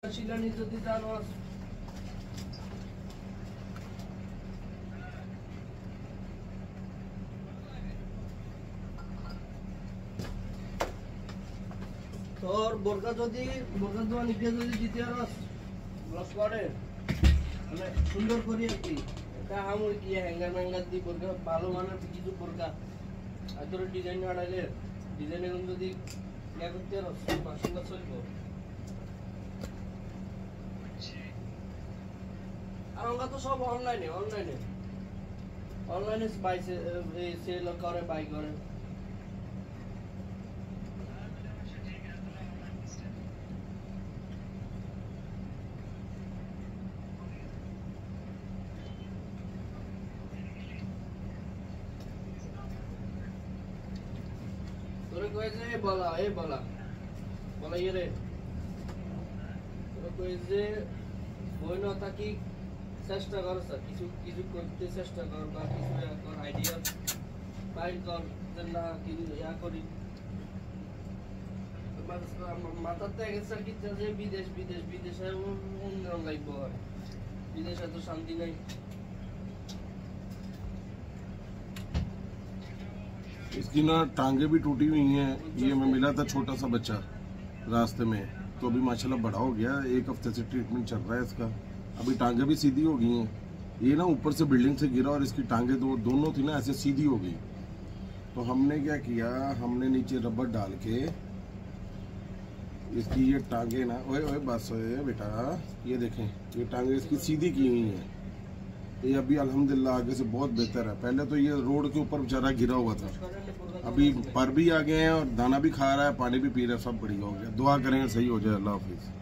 Silani যদি জানো তোর বোরকা যদি বোরকা দোয়া নিতে যদি দিতে পারস ব্লক করে মানে সুন্দর করি আর কি এটা আমার কি হ্যাঙ্গার ম্যাঙ্গার দি বোরকা ভালো মানের কিছু বোরকা আর তোর ডিজাইন আড়াইলে ডিজাইন এরকম যদি ইয়া করতে পারস সুন্দর চলবো আর আমরা তো সব অনলাইনে বাই সেল করে বাই করে তোরে কইছে বলা ইয়ে রে তোরে কইছে বই না থাকি চেষ্টা কর স্যার কিছু কিছু করতে চেষ্টা কর বা কিছু কর আইডিয়া ফাইল কর না কিছু ইয়া করি মাথাতে গেছে কি যে বিদেশে অন্য লাগবে বিদেশে তো শান্তি নাই इसकी ना टांगे भी टूटी हुई हैं। ये मैं मिला था छोटा सा बच्चा रास्ते में, तो अभी माशाल्लाह बड़ा हो गया, 1 हफ्ते से ट्रीटमेंट चल रहा है इसका। अभी टांगे भी सीधी हो गई हैं। ये ना ऊपर से बिल्डिंग से गिरा और इसकी टांगे दोनों थी ना ऐसे सीधी हो गई। तो हमने क्या किया, हमने नीचे रबर डाल के इसकी ये टांगे ना ओए बस ओए बेटा ये देखें, ये टांगे इसकी सीधी की हुई हैं। ये अभी अल्हम्दुलिल्लाह आगे से बहुत बेहतर है। पहले तो ये रोड के ऊपर बेचारा गिरा हुआ था, अभी पर भी आ गए हैं और दाना भी खा रहा है, पानी भी पी रहा है, सब बढ़िया हो गया। दुआ करें सही हो जाए। अल्लाह हाफिज़।